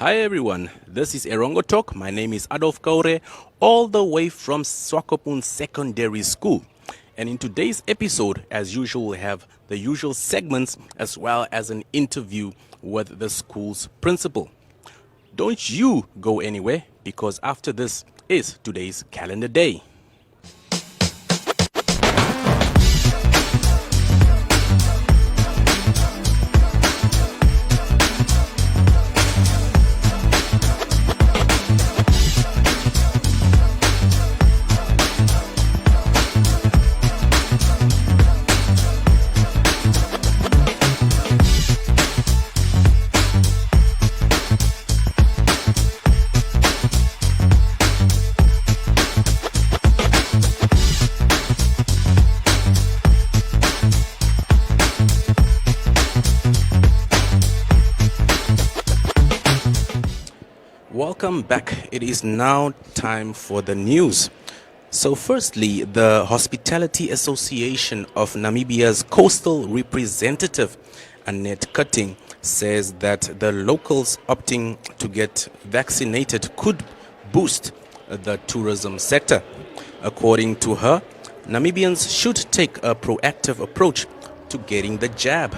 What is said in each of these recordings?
Hi everyone, this is Erongo Talk. My name is Adolf Kaure, all the way from Swakopmund Secondary School. And in today's episode, as usual, we'll have the usual segments as well as an interview with the school's principal. Don't you go anywhere, because after this is today's calendar day. Welcome back. It is now time for the news. So firstly, the Hospitality Association of Namibia's coastal representative, Annette Cutting, says that the locals opting to get vaccinated could boost the tourism sector. According to her, Namibians should take a proactive approach to getting the jab.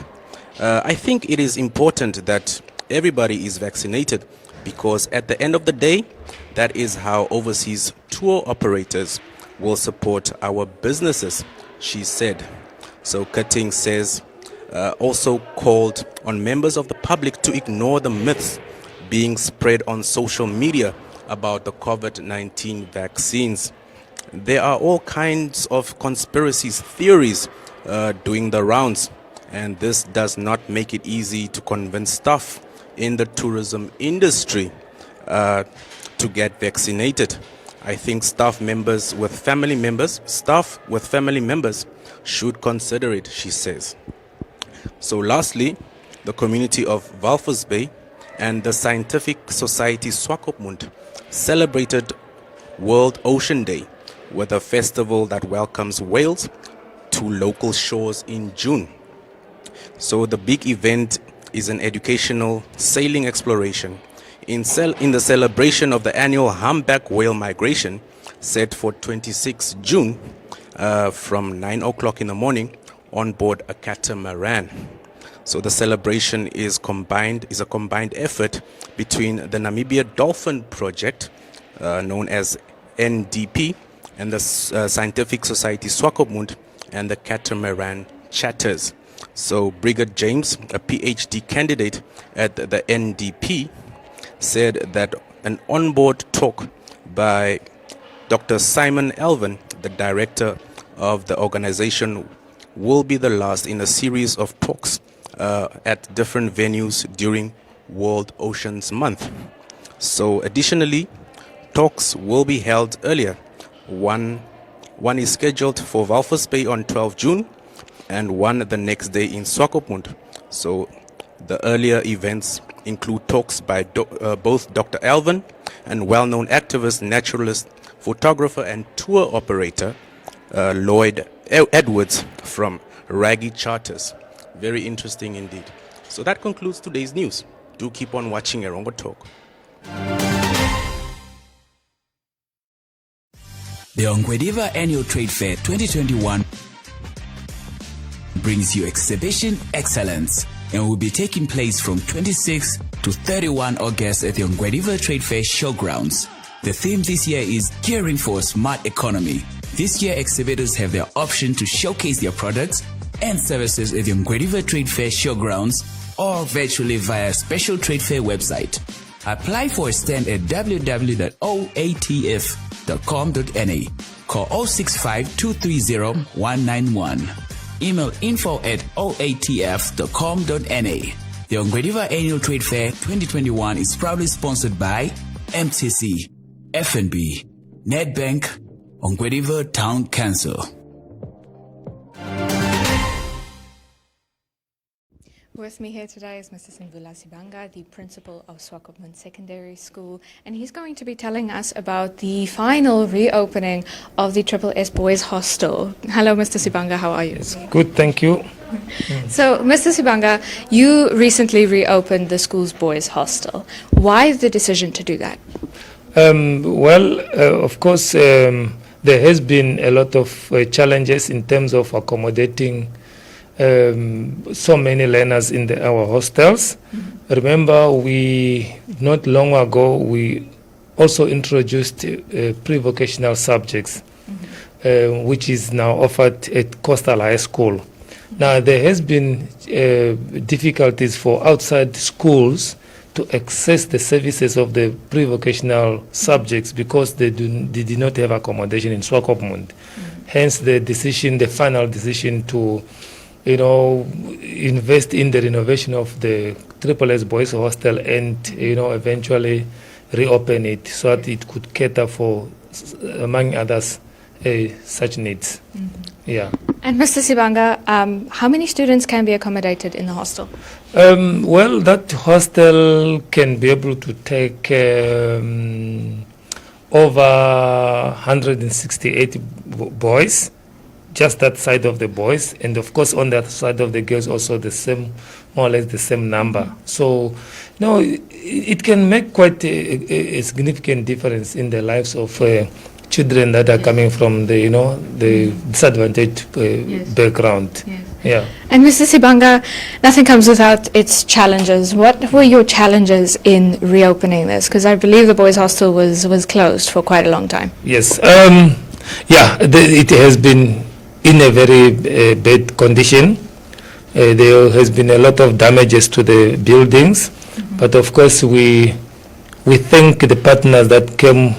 I think it is important that everybody is vaccinated, because at the end of the day, that is how overseas tour operators will support our businesses, she said. So Cutting says also called on members of the public to ignore the myths being spread on social media about the COVID-19 vaccines. There are all kinds of conspiracy theories doing the rounds, and this does not make it easy to convince staff in the tourism industry to get vaccinated. I think staff with family members should consider it, she says. So lastly, the community of Walvis Bay and the Scientific Society Swakopmund celebrated World Ocean Day with a festival that welcomes whales to local shores in June. So the big event is an educational sailing exploration in the celebration of the annual humpback whale migration set for 26 June from 9 o'clock in the morning on board a catamaran. So the celebration is a combined effort between the Namibia Dolphin Project, known as NDP, and the Scientific Society Swakopmund and the Catamaran Chatters. So Brigadier James, a PhD candidate at the NDP, said that an onboard talk by Dr. Simon Elvin, the director of the organization, will be the last in a series of talks at different venues during World Oceans Month. So additionally, talks will be held earlier. One is scheduled for Walvis Bay on 12 June and one the next day in Swakopmund. So the earlier events include talks by both Dr. Alvin and well-known activist, naturalist, photographer and tour operator Lloyd Edwards from Raggy Charters. Very interesting indeed. So that concludes today's news. Do keep on watching Erongo Talk. The Ongwediva Annual Trade Fair 2021 brings you exhibition excellence and will be taking place from 26 to 31 August at the Ongwediva Trade Fair Showgrounds. The theme this year is Gearing for a Smart Economy. This year, exhibitors have their option to showcase their products and services at the Ongwediva Trade Fair Showgrounds or virtually via special trade fair website. Apply for a stand at www.oatf.com.na. Call 065 230 191. Email info@oatf.com.na. The Ongwediva Annual Trade Fair 2021 is proudly sponsored by MTC, FNB, Nedbank, Ongwediva Town Council. With me here today is Mr. Sinvula Sibanga, the principal of Swakopmund Secondary School, and he's going to be telling us about the final reopening of the Triple S Boys Hostel. Hello, Mr. Sibanga, how are you? It's good, thank you. So, Mr. Sibanga, you recently reopened the school's boys' hostel. Why the decision to do that? Of course, there has been a lot of challenges in terms of accommodating so many learners in our hostels. Mm-hmm. Remember, not long ago, we also introduced pre-vocational subjects, mm-hmm. Which is now offered at Coastal High School. Mm-hmm. Now, there has been difficulties for outside schools to access the services of the pre-vocational subjects because they did not have accommodation in Swakopmund. Mm-hmm. Hence, the final decision to invest in the renovation of the Triple S Boys Hostel and, eventually reopen it so that it could cater for, among others, such needs. Mm-hmm. Yeah. And Mr. Sibanga, how many students can be accommodated in the hostel? That hostel can be able to take over 168 boys. Just that side of the boys, and of course on that side of the girls also more or less the same number. So, it can make quite a significant difference in the lives of children that are coming from the disadvantaged yes. background. Yes. Yeah. And Mr. Sibanga, nothing comes without its challenges. What were your challenges in reopening this? Because I believe the boys' hostel was closed for quite a long time. Yes. It has been in a very bad condition. There has been a lot of damages to the buildings, mm-hmm. but of course we thank the partners that came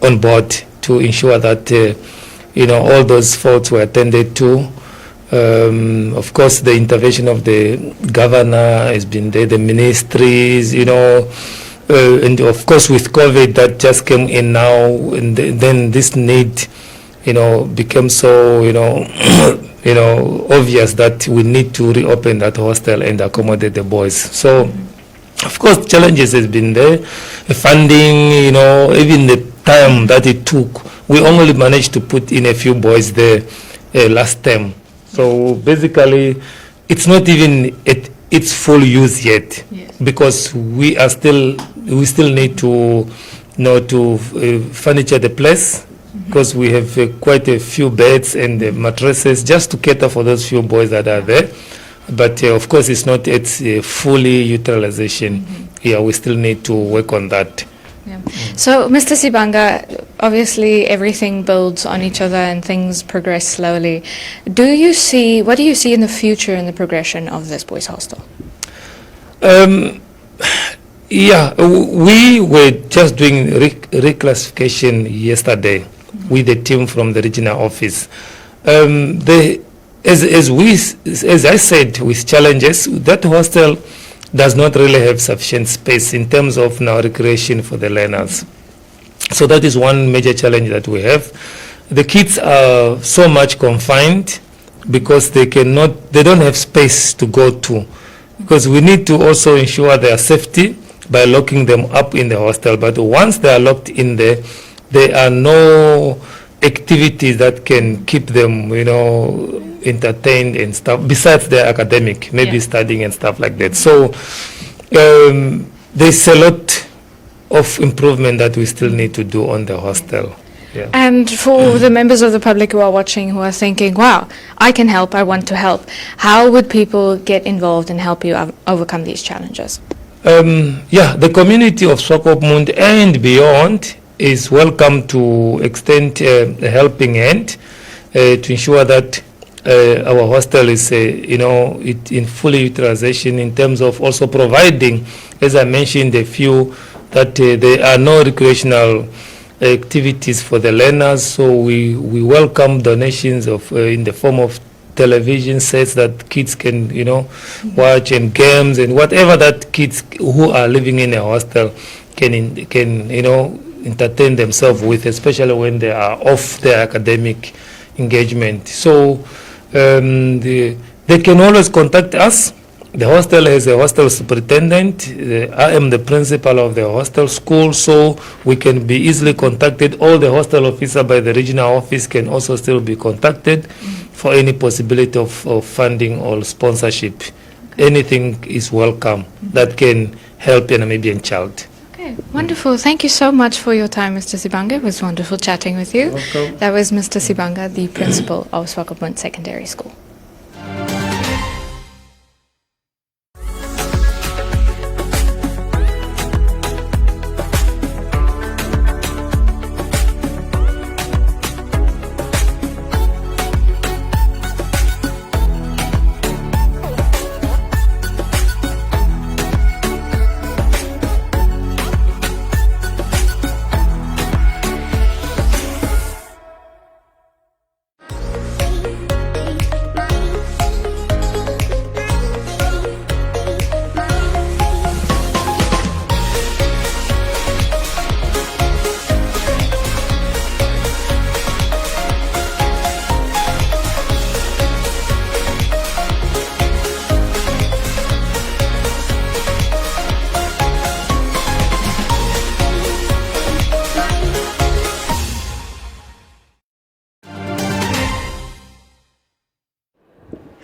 on board to ensure that all those faults were attended to. Of course, the intervention of the governor has been there, the ministries, and of course with COVID that just came in now, and then this need became so, obvious that we need to reopen that hostel and accommodate the boys. So, of course, challenges has been there. The funding, even the time that it took, we only managed to put in a few boys there last term. So, basically, it's not even at its full use yet, yes. because we still need to, furniture the place, because we have quite a few beds and mattresses just to cater for those few boys that are there. But of course, it's not its fully utilization. Mm-hmm. Yeah, we still need to work on that. Yeah. So, Mr. Sibanga, obviously everything builds on each other and things progress slowly. What do you see in the future in the progression of this boys' hostel? We were just doing reclassification yesterday. Mm-hmm. with the team from the regional office. As I said, with challenges, that hostel does not really have sufficient space in terms of now recreation for the learners. So that is one major challenge that we have. The kids are so much confined because they don't have space to go to. Because we need to also ensure their safety by locking them up in the hostel. But once they are locked in there are no activities that can keep them, entertained and stuff, besides their academic, maybe studying and stuff like that. So there's a lot of improvement that we still need to do on the hostel. Yeah. And for the members of the public who are watching, who are thinking, wow, I can help, I want to help, how would people get involved and help you overcome these challenges? The community of Swakopmund and beyond is welcome to extend a helping hand to ensure that our hostel is, in full utilization in terms of also providing, as I mentioned, a few, that there are no recreational activities for the learners. So we welcome donations in the form of television sets that kids can, watch, and games and whatever that kids who are living in a hostel can entertain themselves with, especially when they are off their academic engagement. So they can always contact us The hostel has a hostel superintendent. I am the principal of the hostel school, so we can be easily contacted. All the hostel officer by the regional office can also still be contacted for any possibility of funding or sponsorship. Anything is welcome that can help a Namibian child. Okay, wonderful. Thank you so much for your time, Mr. Sibanga. It was wonderful chatting with you. Welcome. That was Mr. Sibanga, the principal of Swakopmund Secondary School.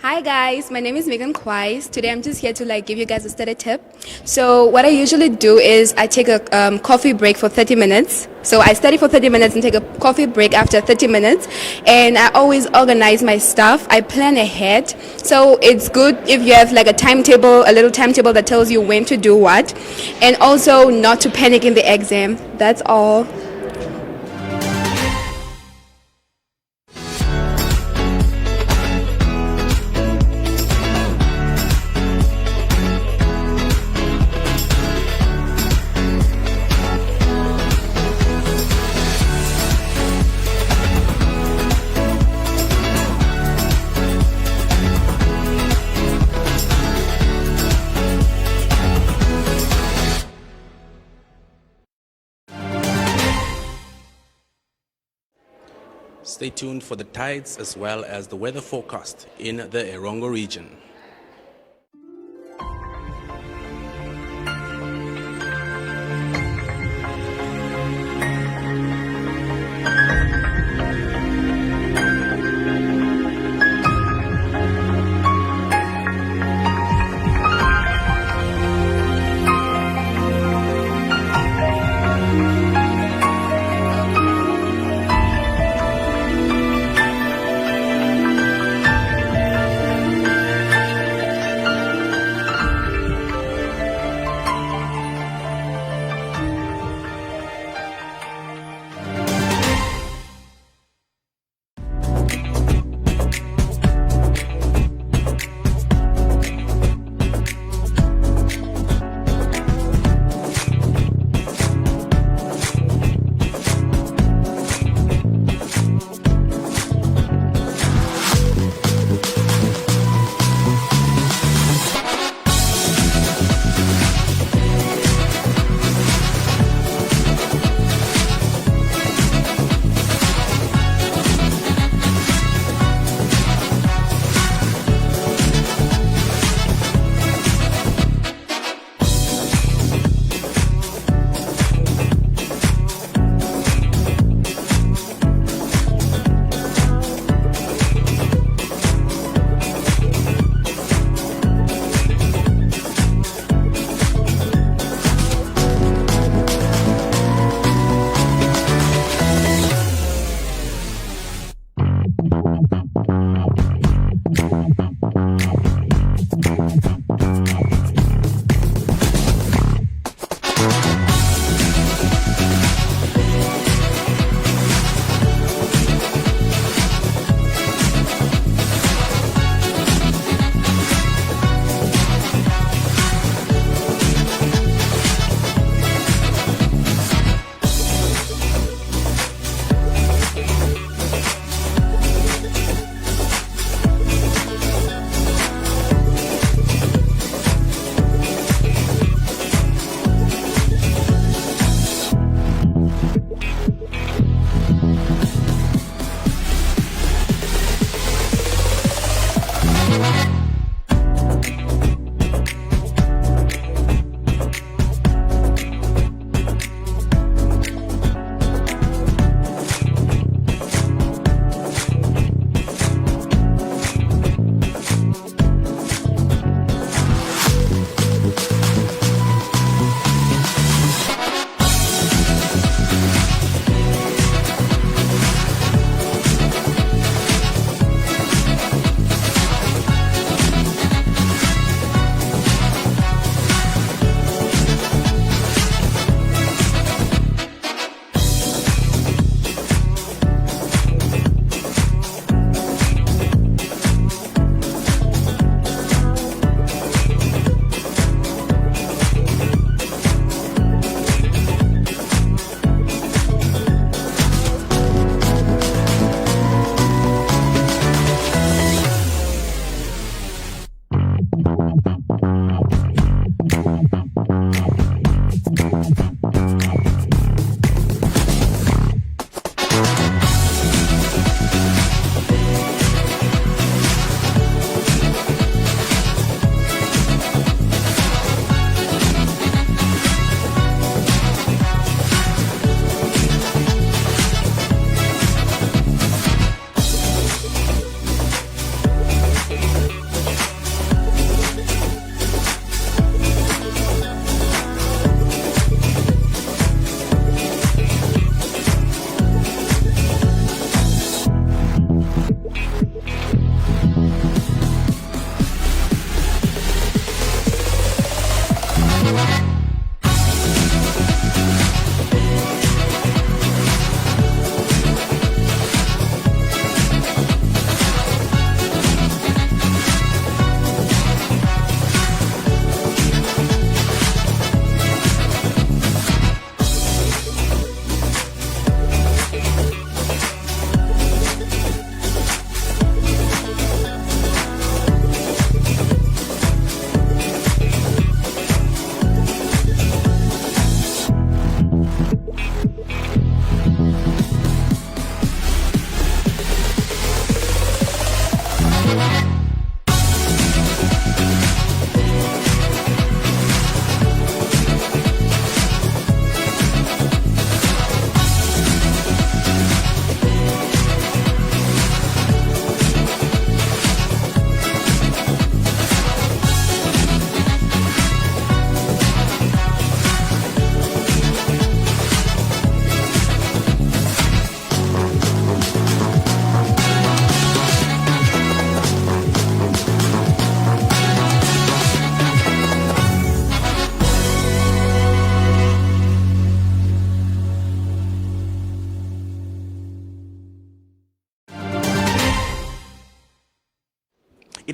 Hi guys, my name is Megan Kwais. Today I'm just here to give you guys a study tip. So what I usually do is I take a coffee break for 30 minutes. So I study for 30 minutes and take a coffee break after 30 minutes. And I always organize my stuff. I plan ahead. So it's good if you have a timetable, a little timetable that tells you when to do what. And also not to panic in the exam. That's all. Stay tuned for the tides as well as the weather forecast in the Erongo region.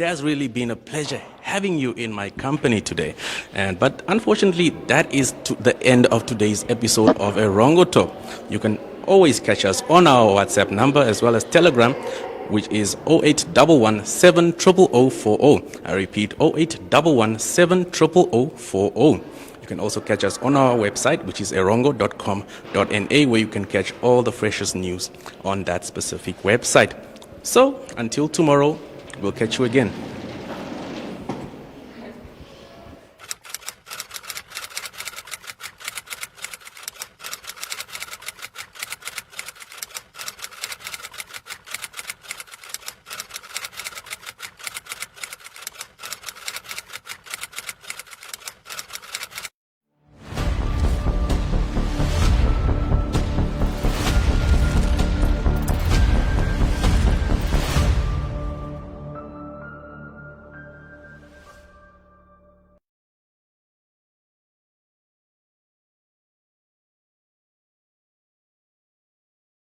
it has really been a pleasure having you in my company today. But unfortunately, that is the end of today's episode of Erongo Talk. You can always catch us on our WhatsApp number as well as Telegram, which is 0811 70040. I repeat, 0811 70040. You can also catch us on our website, which is erongo.com.na, where you can catch all the freshest news on that specific website. So, until tomorrow, we'll catch you again.